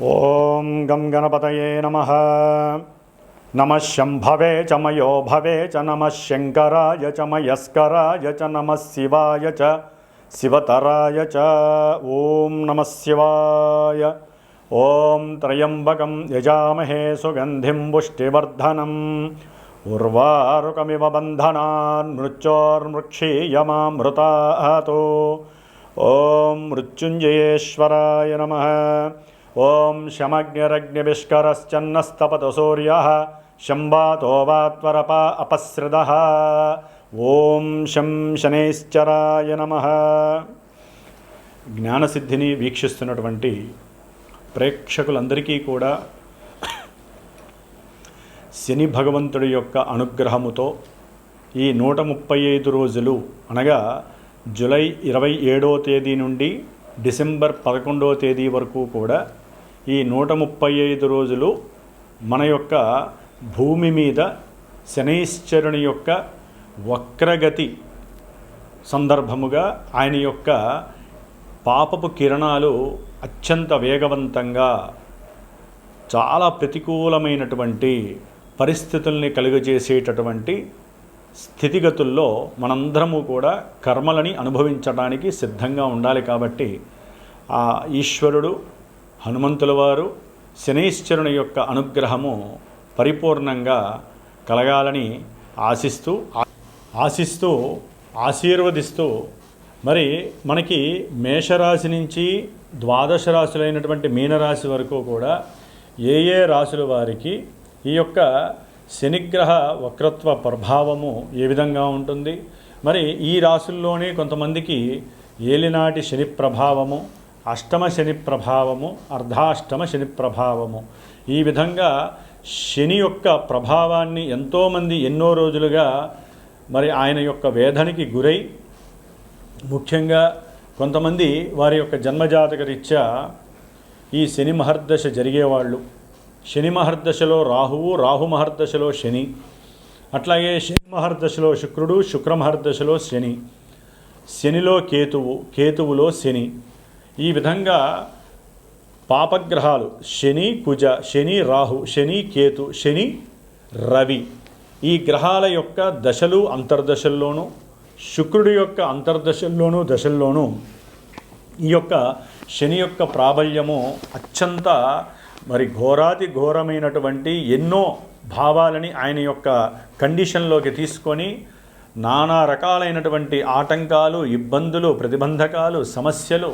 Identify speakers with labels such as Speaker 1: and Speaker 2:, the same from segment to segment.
Speaker 1: ఓం గం గణపతయే నమః. నమః శంభవే చ మయో భవే చ నమః శంకరాయ చ మయస్కరాయ చ నమః శివాయ చ శివతరాయ చ. ఓం నమః శివాయ. ఓం త్రయంబకం యజామహే సుగంధిం పుష్టివర్ధనం ఉర్వారుకమివ బంధనాన్ మృత్యోర్మృక్షీయమామృతాతో. ఓం మృత్యుంజయేశ్వరాయ నమః. ఓం శమగ్నిరగ్నివిష్కరశ్చన్నస్తపతు సూర్యః శంబాతో వాత్వరప అపసృదః. ఓం శం శనైశ్చరాయ నమః. జ్ఞానసిద్ధిని వీక్షిస్తున్నటువంటి ప్రేక్షకులందరికీ కూడా శని భగవంతుడి యొక్క అనుగ్రహముతో ఈ 135 రోజులు అనగా జూలై 27వ తేదీ నుండి డిసెంబర్ 11వ తేదీ వరకు కూడా ఈ 135 రోజులు మన యొక్క భూమి మీద శనైశ్చరుని యొక్క వక్రగతి సందర్భముగా ఆయన యొక్క పాపపు కిరణాలు అత్యంత వేగవంతంగా చాలా ప్రతికూలమైనటువంటి పరిస్థితుల్ని కలుగజేసేటటువంటి స్థితిగతుల్లో మనందరము కూడా కర్మలని అనుభవించడానికి సిద్ధంగా ఉండాలి. కాబట్టి ఆ ఈశ్వరుడు హనుమంతుల వారు శనైశ్చరుని యొక్క అనుగ్రహము పరిపూర్ణంగా కలగాలని ఆశిస్తూ ఆశీర్వదిస్తూ మరి మనకి మేషరాశి నుంచి ద్వాదశ రాశులైనటువంటి మీనరాశి వరకు కూడా ఏ ఏ రాశుల వారికి ఈ యొక్క శనిగ్రహ వక్రత్వ ప్రభావము ఏ విధంగా ఉంటుంది, మరి ఈ రాశుల్లోనే కొంతమందికి ఏలినాటి శని ప్రభావము, అష్టమ శని ప్రభావము, అర్ధాష్టమ శని ప్రభావము, ఈ విధంగా శని యొక్క ప్రభావాన్ని ఎంతోమంది ఎన్నో రోజులుగా మరి ఆయన యొక్క వేదనకి గురై, ముఖ్యంగా కొంతమంది వారి యొక్క జన్మజాతక రీత్యా ఈ శని మహర్దశ జరిగేవాళ్ళు, శని మహర్దశలో రాహువు, రాహు మహర్దశలో శని, అట్లాగే శని మహర్దశలో శుక్రుడు, శుక్ర మహర్దశలో శని, శనిలో కేతువు, కేతువులో శని, ఈ విధంగా పాపగ్రహాలు శని కుజ, శని రాహు, శని కేతు, శని రవి, ఈ గ్రహాల యొక్క దశలు అంతర్దశల్లోనూ, శుక్రుడి యొక్క అంతర్దశల్లోనూ దశల్లోనూ ఈ యొక్క శని యొక్క ప్రాబల్యము అత్యంత మరి ఘోరాతి ఘోరమైనటువంటి ఎన్నో భావాలని ఆయన యొక్క కండిషన్లోకి తీసుకొని నానా రకాలైనటువంటి ఆటంకాలు, ఇబ్బందులు, ప్రతిబంధకాలు, సమస్యలు,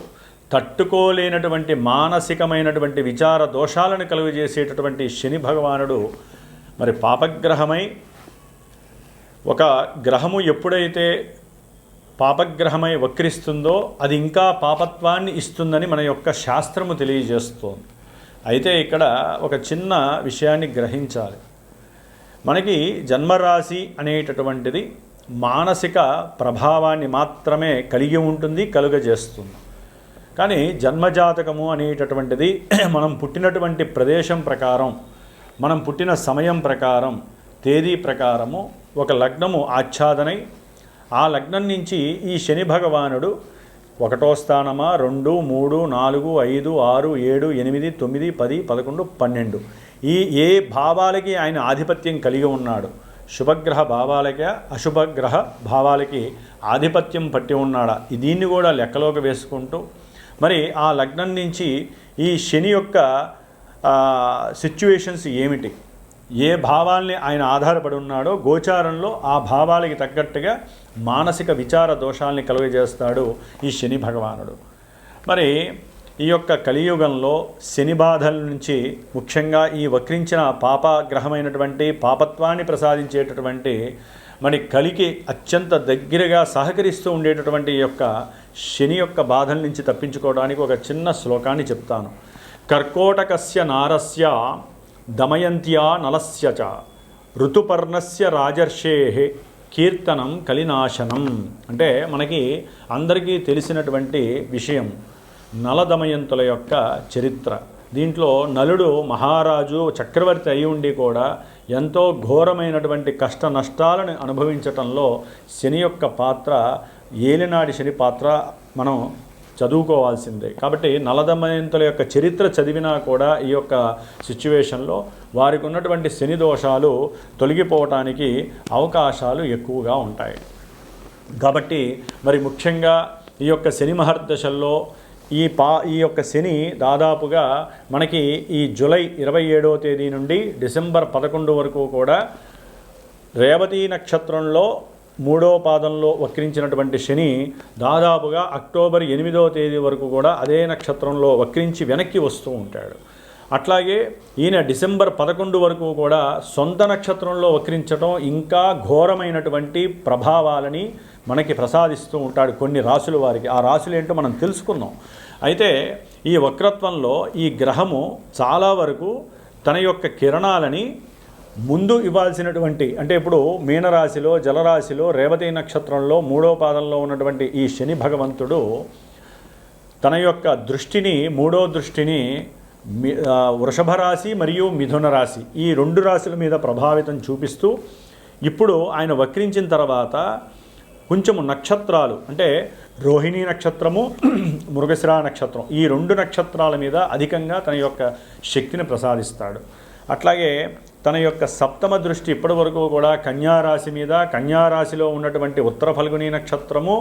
Speaker 1: తట్టుకోలేనటువంటి మానసికమైనటువంటి విచార దోషాలను కలుగజేసేటటువంటి శని భగవానుడు మరి పాపగ్రహమై, ఒక గ్రహము ఎప్పుడైతే పాపగ్రహమై వక్రిస్తుందో అది ఇంకా పాపత్వాన్ని ఇస్తుందని మన యొక్క శాస్త్రము తెలియజేస్తోంది. అయితే ఇక్కడ ఒక చిన్న విషయాన్ని గ్రహించాలి. మనకి జన్మరాశి అనేటటువంటిది మానసిక ప్రభావాన్ని మాత్రమే కలిగి ఉంటుంది, కలుగజేస్తుంది. కానీ జన్మజాతకము అనేటటువంటిది మనం పుట్టినటువంటి ప్రదేశం ప్రకారం, మనం పుట్టిన సమయం ప్రకారం, తేదీ ప్రకారము ఒక లగ్నము ఆచ్ఛాదనై, ఆ లగ్నం నుంచి ఈ శని భగవానుడు 1వ స్థానమా, 2, 3, 4, 5, 6, 7, 8, 9, 10, 11, 12 ఈ ఏ భావాలకి ఆయన ఆధిపత్యం కలిగి ఉన్నాడు, శుభగ్రహ భావాలకి అశుభగ్రహ భావాలకి ఆధిపత్యం పట్టి ఉన్నాడా, దీన్ని కూడా లెక్కలోకి వేసుకుంటూ మరి ఆ లగ్నం నుంచి ఈ శని యొక్క సిచ్యువేషన్స్ ఏమిటి, ఏ భావాల్ని ఆయన ఆధారపడి ఉన్నాడో గోచారంలో ఆ భావాలకి తగ్గట్టుగా మానసిక విచార దోషాల్ని కలుగజేస్తాడు ఈ శని భగవానుడు. మరి ఈ యొక్క కలియుగంలో శని బాధల నుంచి ముఖ్యంగా ఈ వక్రించిన పాపగ్రహమైనటువంటి పాపత్వాన్ని ప్రసాదించేటటువంటి మరి కలికి అత్యంత దగ్గరగా సహకరిస్తూ ఉండేటటువంటి ఈ యొక్క శని యొక్క బాధల నుంచి తప్పించుకోవడానికి ఒక చిన్న శ్లోకాన్ని చెప్తాను. కర్కోటకస్య నారస్య దమయంత్యా నలస్య చ ఋతుపర్ణస్య రాజర్షేః కీర్తనం కలినాశనం. అంటే మనకి అందరికీ తెలిసినటువంటి విషయం నలదమయంతుల యొక్క చరిత్ర. దీంట్లో నలుడు మహారాజు చక్రవర్తి అయి ఉండి కూడా ఎంతో ఘోరమైనటువంటి కష్ట నష్టాలను అనుభవించటంలో శని యొక్క పాత్ర, ఏలినాడి శని పాత్ర మనం చదువుకోవాల్సిందే. కాబట్టి నలదమయంతుల యొక్క చరిత్ర చదివినా కూడా ఈ యొక్క సిచ్యువేషన్లో వారికి ఉన్నటువంటి శని దోషాలు తొలగిపోవటానికి అవకాశాలు ఎక్కువగా ఉంటాయి. కాబట్టి మరి ముఖ్యంగా ఈ యొక్క శని మహర్దశల్లో ఈ యొక్క శని దాదాపుగా మనకి ఈ జూలై 27వ తేదీ నుండి డిసెంబర్ 11 వరకు కూడా రేవతి నక్షత్రంలో 3వ పాదంలో వక్రించినటువంటి శని దాదాపుగా అక్టోబర్ 8వ తేదీ వరకు కూడా అదే నక్షత్రంలో వక్రించి వెనక్కి వస్తూ ఉంటాడు. అట్లాగే ఈయన డిసెంబర్ 11 వరకు కూడా సొంత నక్షత్రంలో వక్రించడం ఇంకా ఘోరమైనటువంటి ప్రభావాలని మనకి ప్రసాదిస్తూ ఉంటాడు కొన్ని రాశుల వారికి. ఆ రాశులు ఏంటో మనం తెలుసుకుందాం. అయితే ఈ వక్రత్వంలో ఈ గ్రహము చాలా వరకు తన యొక్క కిరణాలని ముందు ఇవ్వాల్సినటువంటి, అంటే ఇప్పుడు మీనరాశిలో జలరాశిలో రేవతి నక్షత్రంలో 3వ పాదంలో ఉన్నటువంటి ఈ శని భగవంతుడు తన యొక్క దృష్టిని 3వ దృష్టిని వృషభ రాశి మరియు మిథున రాశి ఈ 2 రాశుల మీద ప్రభావితం చూపిస్తూ ఇప్పుడు ఆయన వక్రించిన తర్వాత కొంచెము నక్షత్రాలు అంటే రోహిణీ నక్షత్రము మృగశిర నక్షత్రం ఈ 2 నక్షత్రాల మీద అధికంగా తన యొక్క శక్తిని ప్రసాదిస్తాడు. అట్లాగే తన యొక్క సప్తమ దృష్టి ఇప్పటి వరకు కూడా కన్యారాశి మీద, కన్యారాశిలో ఉన్నటువంటి ఉత్తర ఫల్గుని నక్షత్రము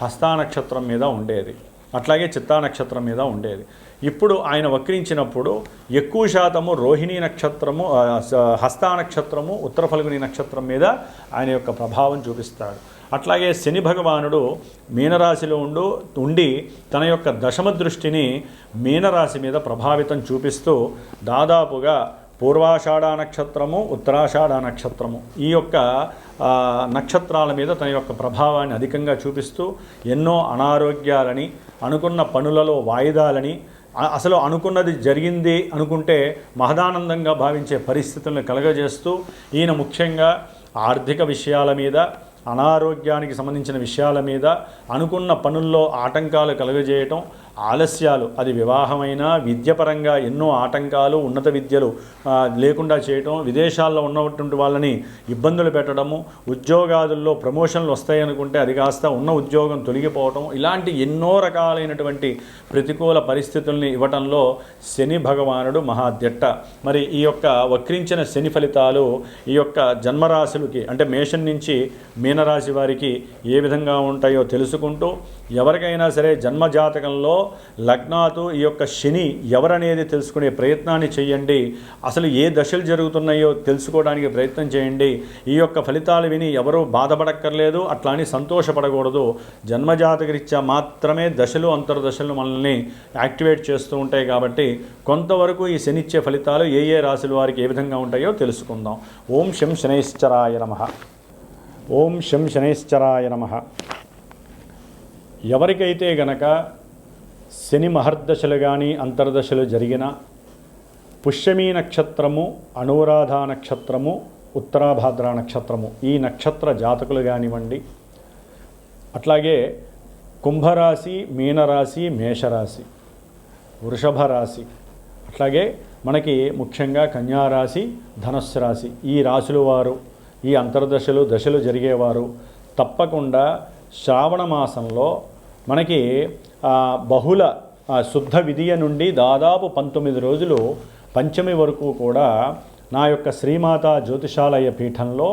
Speaker 1: హస్తా నక్షత్రం మీద ఉండేది, అట్లాగే చిత్తా నక్షత్రం మీద ఉండేది. ఇప్పుడు ఆయన వక్రించినప్పుడు ఎక్కువ శాతము రోహిణీ నక్షత్రము, హస్తా నక్షత్రము, ఉత్తర ఫల్గుని నక్షత్రం మీద ఆయన యొక్క ప్రభావం చూపిస్తాడు. అట్లాగే శని భగవానుడు మీనరాశిలో ఉండి తన యొక్క దశమ దృష్టిని మీనరాశి మీద ప్రభావితం చూపిస్తూ దాదాపుగా పూర్వాషాఢ నక్షత్రము, ఉత్తరాషాఢ నక్షత్రము ఈ యొక్క నక్షత్రాల మీద తన యొక్క ప్రభావాన్ని అధికంగా చూపిస్తూ ఎన్నో అనారోగ్యాలని, అనుకున్న పనులలో వాయిదాలని, అసలు అనుకున్నది జరిగింది అనుకుంటే మహదానందంగా భావించే పరిస్థితులను కలగజేస్తూ ఈయన ముఖ్యంగా ఆర్థిక విషయాల మీద, అనారోగ్యానికి సంబంధించిన విషయాల మీద, అనుకున్న పనుల్లో ఆటంకాలు కలుగజేయటం, ఆలస్యాలు, అది వివాహమైనా విద్యపరంగా ఎన్నో ఆటంకాలు, ఉన్నత విద్యలు లేకుండా చేయటం, విదేశాల్లో ఉన్నటువంటి వాళ్ళని ఇబ్బందులు పెట్టడము, ఉద్యోగాదుల్లో ప్రమోషన్లు వస్తాయనుకుంటే అది కాస్త ఉన్న ఉద్యోగం తొలగిపోవటం, ఇలాంటి ఎన్నో రకాలైనటువంటి ప్రతికూల పరిస్థితుల్ని ఇవ్వటంలో శని భగవానుడు మహాద్యట్ట. మరి ఈ యొక్క వక్రించిన శని ఫలితాలు ఈ యొక్క జన్మరాశులకి అంటే మేషం నుంచి మీనరాశి వారికి ఏ విధంగా ఉంటాయో తెలుసుకుంటూ ఎవరికైనా సరే జన్మజాతకంలో లగ్నాతు ఈ యొక్క శని ఎవరనేది తెలుసుకునే ప్రయత్నాన్ని చేయండి. అసలు ఏ దశలు జరుగుతున్నాయో తెలుసుకోవడానికి ప్రయత్నం చేయండి. ఈ యొక్క ఫలితాలు విని ఎవరూ బాధపడక్కర్లేదు, అట్లా అని సంతోషపడకూడదు. జన్మజాతకరీత్యా మాత్రమే దశలు అంతర్దశలు మనల్ని యాక్టివేట్ చేస్తూ ఉంటాయి. కాబట్టి కొంతవరకు ఈ శని ఇచ్చే ఫలితాలు ఏ రాశుల వారికి ఏ విధంగా ఉంటాయో తెలుసుకుందాం. ఓం శం శనైశ్చరాయ నమః. ఓం శం శనైశ్చరాయ నమః. ఎవరికైతే గనక శని మహర్దశలు కానీ అంతర్దశలు జరిగిన పుష్యమీ నక్షత్రము, అనురాధ నక్షత్రము, ఉత్తరాభాద్ర నక్షత్రము ఈ నక్షత్ర జాతకులు కానివ్వండి, అట్లాగే కుంభరాశి, మీనరాశి, మేషరాశి, వృషభ రాశి, అట్లాగే మనకి ముఖ్యంగా కన్యారాశి, ధనుస్సు రాశి ఈ రాశుల వారు ఈ అంతర్దశలు దశలు జరిగేవారు తప్పకుండా శ్రావణ మాసంలో మనకి బహుళ శుద్ధ విధియ నుండి దాదాపు 19 రోజులు పంచమి వరకు కూడా నా యొక్క శ్రీమాతా జ్యోతిషాలయ పీఠంలో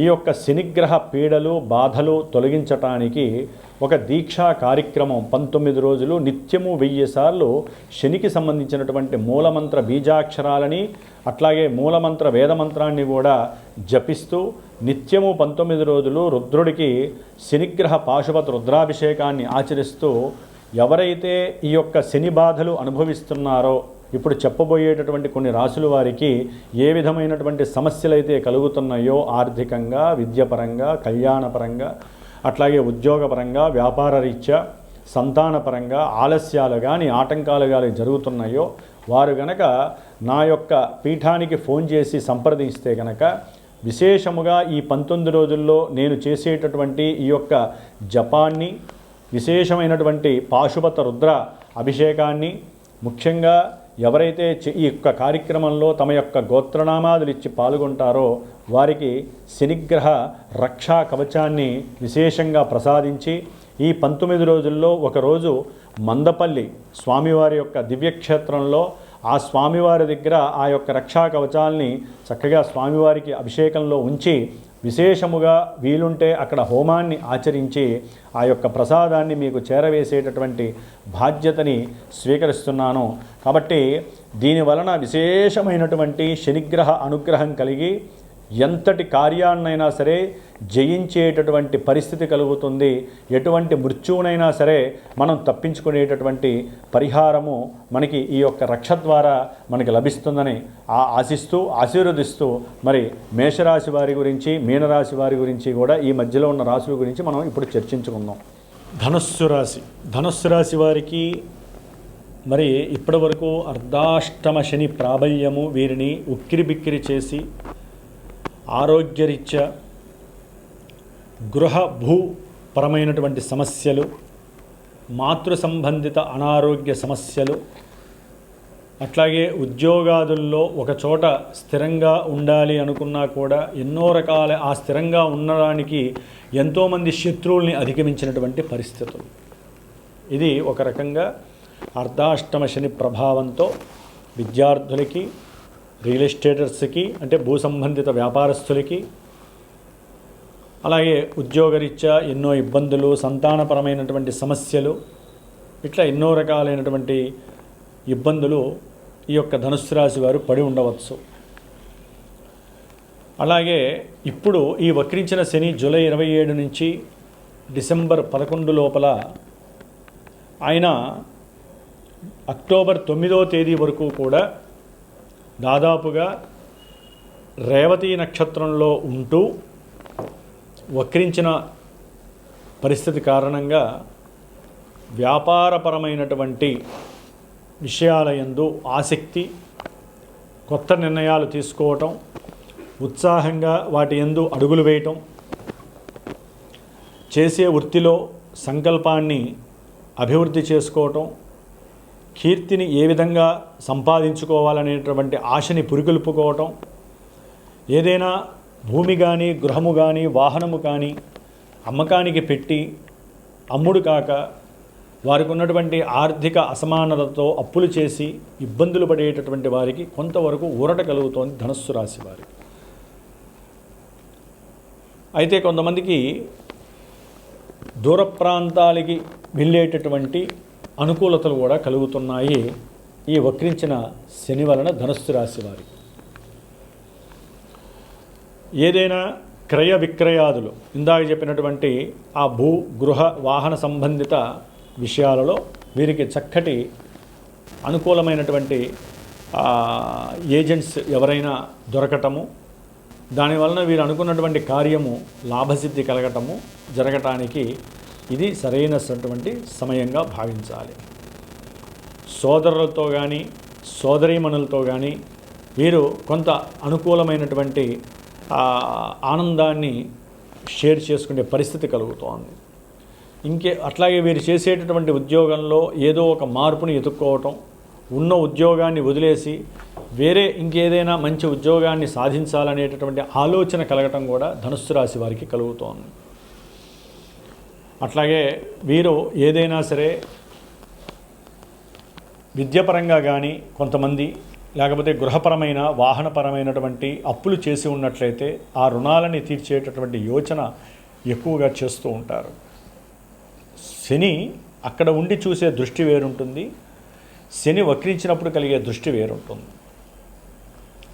Speaker 1: ఈ యొక్క శనిగ్రహ పీడలు బాధలు తొలగించటానికి ఒక దీక్షా కార్యక్రమం 19 రోజులు నిత్యము 1000 సార్లు శనికి సంబంధించినటువంటి మూలమంత్ర బీజాక్షరాలని అట్లాగే మూలమంత్ర వేదమంత్రాన్ని కూడా జపిస్తూ నిత్యము 19 రోజులు రుద్రుడికి శనిగ్రహ పాశుపత రుద్రాభిషేకాన్ని ఆచరిస్తూ ఎవరైతే ఈ యొక్క శని బాధలు అనుభవిస్తున్నారో ఇప్పుడు చెప్పబోయేటటువంటి కొన్ని రాశుల వారికి ఏ విధమైనటువంటి సమస్యలైతే కలుగుతున్నాయో ఆర్థికంగా, విద్యపరంగా, కళ్యాణపరంగా, అట్లాగే ఉద్యోగపరంగా, వ్యాపార రీత్యా, సంతానపరంగా ఆలస్యాలు కానీ ఆటంకాలు కానీ జరుగుతున్నాయో వారు గనక నా యొక్క పీఠానికి ఫోన్ చేసి సంప్రదిస్తే గనక విశేషముగా ఈ 19 రోజుల్లో నేను చేసేటటువంటి ఈ యొక్క జపాన్ని, విశేషమైనటువంటి పాశుపత రుద్ర అభిషేకాన్ని ముఖ్యంగా ఎవరైతే ఈ యొక్క కార్యక్రమంలో తమ యొక్క గోత్రనామాదులు ఇచ్చి పాల్గొంటారో వారికి శనిగ్రహ రక్షా కవచాన్ని విశేషంగా ప్రసాదించి ఈ 19 రోజుల్లో ఒకరోజు మందపల్లి స్వామివారి యొక్క దివ్యక్షేత్రంలో ఆ స్వామివారి దగ్గర ఆ యొక్క రక్షా కవచాల్ని చక్కగా స్వామివారికి అభిషేకంలో ఉంచి విశేషముగా వీలుంటే అక్కడ హోమాన్ని ఆచరించి ఆ యొక్క ప్రసాదాన్ని మీకు చేరవేసేటటువంటి బాధ్యతని స్వీకరిస్తున్నాను. కాబట్టి దీని వలన విశేషమైనటువంటి శనిగ్రహ అనుగ్రహం కలిగి ఎంతటి కార్యాన్నైనా సరే జయించేటటువంటి పరిస్థితి కలుగుతుంది. ఎటువంటి మృత్యువునైనా సరే మనం తప్పించుకునేటటువంటి పరిహారము మనకి ఈ యొక్క రక్ష ద్వారా మనకి లభిస్తుందని ఆశిస్తూ ఆశీర్వదిస్తూ మరి మేషరాశి వారి గురించి మీనరాశి వారి గురించి కూడా ఈ మధ్యలో ఉన్న రాశుల గురించి మనం ఇప్పుడు చర్చించుకుందాం. ధనుస్సు రాశి వారికి మరి ఇప్పటి వరకు అర్ధాష్టమ శని ప్రాబల్యము వీరిని ఉక్కిరిబిక్కిరి చేసి ఆరోగ్యరీత్యా గృహ భూపరమైనటువంటి సమస్యలు, మాతృ సంబంధిత అనారోగ్య సమస్యలు, అట్లాగే ఉద్యోగాదుల్లో ఒక చోట స్థిరంగా ఉండాలి అనుకున్నా కూడా ఎన్నో రకాల ఆ స్థిరంగా ఉండడానికి ఎంతోమంది శత్రువుల్ని అధిగమించినటువంటి పరిస్థితులు. ఇది ఒక రకంగా అర్ధాష్టమ శని ప్రభావంతో విద్యార్థులకి, రియల్ ఎస్టేటర్స్కి అంటే భూ సంబంధిత వ్యాపారస్తులకి, అలాగే ఉద్యోగరీత్యా ఎన్నో ఇబ్బందులు, సంతానపరమైనటువంటి సమస్యలు, ఇట్లా ఎన్నో రకాలైనటువంటి ఇబ్బందులు ఈ యొక్క ధనుస్సు రాశి వారు పడి ఉండవచ్చు. అలాగే ఇప్పుడు ఈ వక్రించిన శని జూలై 27 నుంచి డిసెంబర్ 11 లోపల ఆయన అక్టోబర్ 9వ తేదీ వరకు కూడా దాదాపుగా రేవతి నక్షత్రంలో ఉంటూ వక్రించిన పరిస్థితి కారణంగా వ్యాపారపరమైనటువంటి విషయాల యందు ఆసక్తి, కొత్త నిర్ణయాలు తీసుకోవటం, ఉత్సాహంగా వాటి యందు అడుగులు వేయటం, చేసే వృత్తిలో సంకల్పాన్ని అభివృద్ధి చేసుకోవటం, కీర్తిని ఏ విధంగా సంపాదించుకోవాలనేటువంటి ఆశని పురికొల్పుకోవటం, ఏదైనా భూమి కానీ గృహము కానీ వాహనము కానీ అమ్మకానికి పెట్టి అమ్ముడు కాక వారికి ఉన్నటువంటి ఆర్థిక అసమానతతో అప్పులు చేసి ఇబ్బందులు పడేటటువంటి వారికి కొంతవరకు ఊరట కలుగుతోంది ధనుస్సు రాశి వారికి. అయితే కొంతమందికి దూర ప్రాంతాలకి వెళ్ళేటటువంటి అనుకూలతలు కూడా కలుగుతున్నాయి ఈ వక్రించిన శని వలన ధనుస్సు రాశి వారికి. ఏదైనా క్రయ విక్రయాదులు ఇందాక చెప్పినటువంటి ఆ భూ గృహ వాహన సంబంధిత విషయాలలో వీరికి చక్కటి అనుకూలమైనటువంటి ఏజెంట్స్ ఎవరైనా దొరకటము, దానివలన వీరు అనుకున్నటువంటి కార్యము లాభసిద్ధి కలగటము జరగటానికి ఇది సరైనటువంటి సమయంగా భావించాలి. సోదరులతో కానీ సోదరీమణులతో కానీ వీరు కొంత అనుకూలమైనటువంటి ఆనందాన్ని షేర్ చేసుకునే పరిస్థితి కలుగుతోంది. అట్లాగే వీరు చేసేటటువంటి ఉద్యోగంలో ఏదో ఒక మార్పుని ఎదుర్కోవటం, ఉన్న ఉద్యోగాన్ని వదిలేసి వేరే ఇంకేదైనా మంచి ఉద్యోగాన్ని సాధించాలనేటటువంటి ఆలోచన కలగటం కూడా ధనుస్సు రాశి వారికి కలుగుతోంది. అట్లాగే వీరు ఏదైనా సరే విద్యాపరంగా కానీ కొంతమంది, లేకపోతే గృహపరమైన వాహనపరమైనటువంటి అప్పులు చేసి ఉన్నట్లయితే ఆ రుణాలని తీర్చేటటువంటి యోచన ఎక్కువగా చేస్తూ ఉంటారు. శని అక్కడ ఉండి చూసే దృష్టి వేరుంటుంది, శని వక్రించినప్పుడు కలిగే దృష్టి వేరుంటుంది.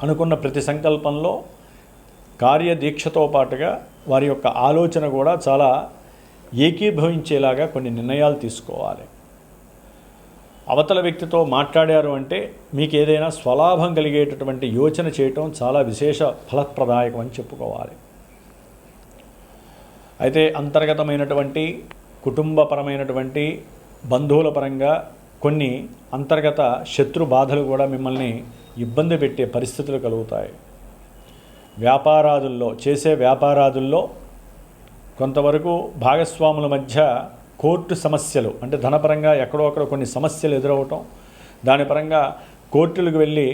Speaker 1: అనుకున్న ప్రతి సంకల్పంలో కార్యదీక్షతో పాటుగా వారి యొక్క ఆలోచన కూడా చాలా ఏకీభవించేలాగా కొన్ని నిర్ణయాలు తీసుకోవాలి. అవతల వ్యక్తితో మాట్లాడారు అంటే మీకు ఏదైనా స్వలాభం కలిగేటటువంటి యోచన చేయటం చాలా విశేష ఫలప్రదాయకం అని చెప్పుకోవాలి. అయితే అంతర్గతమైనటువంటి కుటుంబపరమైనటువంటి బంధువుల పరంగా కొన్ని అంతర్గత శత్రు బాధలు కూడా మిమ్మల్ని ఇబ్బంది పెట్టే పరిస్థితులు కలుగుతాయి. చేసే వ్యాపారాదుల్లో కొంతవరకు భాగస్వాముల మధ్య కోర్టు సమస్యలు, అంటే ధనపరంగా ఎక్కడో అక్కడ కొన్ని సమస్యలు ఎదురవటం, దాని పరంగా కోర్టులకు వెళ్ళి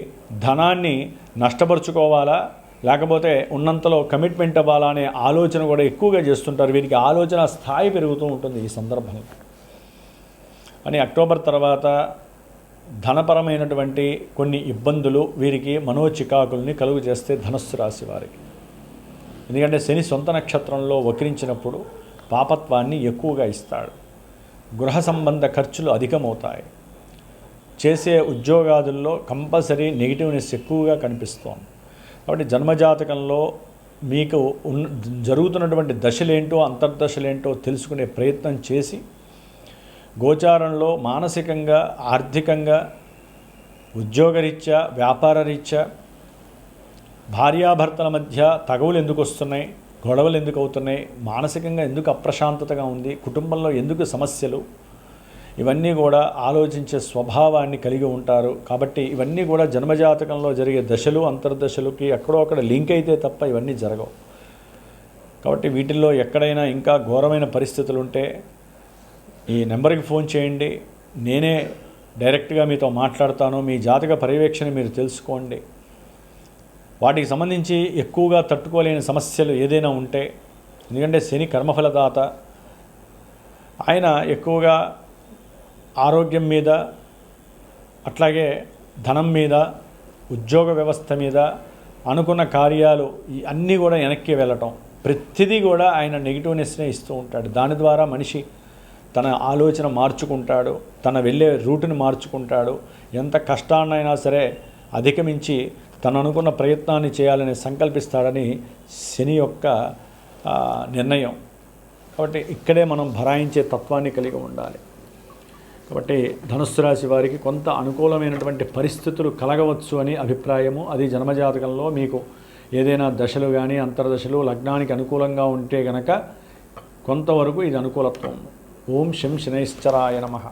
Speaker 1: ధనాన్ని నష్టపరుచుకోవాలా లేకపోతే ఉన్నంతలో కమిట్మెంట్ అవ్వాలనే ఆలోచన కూడా ఎక్కువగా చేస్తుంటారు. వీరికి ఆలోచన స్థాయి పెరుగుతూ ఉంటుంది ఈ సందర్భంలో. అని అక్టోబర్ తర్వాత ధనపరమైనటువంటి కొన్ని ఇబ్బందులు వీరికి మనోచికాకుల్ని కలుగు చేస్తే ధనస్సు రాశి వారికి. ఎందుకంటే శని సొంత నక్షత్రంలో వక్రించినప్పుడు పాపత్వాన్ని ఎక్కువగా ఇస్తాడు. గృహ సంబంధ ఖర్చులు అధికమవుతాయి. చేసే ఉద్యోగాదుల్లో కంపల్సరీ నెగిటివ్నెస్ ఎక్కువగా కనిపిస్తోంది. కాబట్టి జన్మజాతకంలో మీకు జరుగుతున్నటువంటి దశలేంటో అంతర్దశలేంటో తెలుసుకునే ప్రయత్నం చేసి గోచారంలో మానసికంగా, ఆర్థికంగా, ఉద్యోగరీత్యా, వ్యాపారరీత్యా, భార్యాభర్తల మధ్య తగవులు ఎందుకు వస్తున్నాయి, గొడవలు ఎందుకు అవుతున్నాయి, మానసికంగా ఎందుకు అప్రశాంతతగా ఉంది, కుటుంబంలో ఎందుకు సమస్యలు, ఇవన్నీ కూడా ఆలోచించే స్వభావాన్ని కలిగి ఉంటారు. కాబట్టి ఇవన్నీ కూడా జన్మజాతకంలో జరిగే దశలు అంతర్దశలకి ఎక్కడో అక్కడ లింక్ అయితే తప్ప ఇవన్నీ జరగవు. కాబట్టి వీటిల్లో ఎక్కడైనా ఇంకా ఘోరమైన పరిస్థితులు ఉంటే ఈ నెంబర్కి ఫోన్ చేయండి. నేనే డైరెక్ట్గా మీతో మాట్లాడతాను. మీ జాతక పర్యవేక్షణ మీరు తెలుసుకోండి. వాటికి సంబంధించి ఎక్కువగా తట్టుకోలేని సమస్యలు ఏదైనా ఉంటే, ఎందుకంటే శని కర్మఫలదాత, ఆయన ఎక్కువగా ఆరోగ్యం మీద, అట్లాగే ధనం మీద, ఉద్యోగ వ్యవస్థ మీద, అనుకున్న కార్యాలు అన్నీ కూడా వెనక్కి వెళ్ళటం, ప్రతిదీ కూడా ఆయన నెగిటివ్నెస్నే ఇస్తూ ఉంటాడు. దాని ద్వారా మనిషి తన ఆలోచన మార్చుకుంటాడు, తన వెళ్ళే రూటుని మార్చుకుంటాడు. ఎంత కష్టాన్నైనా సరే అధిగమించి తను అనుకున్న ప్రయత్నాన్ని చేయాలని సంకల్పిస్తాడని శని యొక్క నిర్ణయం. కాబట్టి ఇక్కడే మనం భరాయించే తత్వాన్ని కలిగి ఉండాలి. కాబట్టి ధనుస్సు రాశి వారికి కొంత అనుకూలమైనటువంటి పరిస్థితులు కలగవచ్చు అని అభిప్రాయము. అది జన్మజాతకంలో మీకు ఏదైనా దశలు కానీ అంతర్దశలు లగ్నానికి అనుకూలంగా ఉంటే గనక కొంతవరకు ఇది అనుకూలత్వం. ఓం శం శనైశ్చరాయ నమః.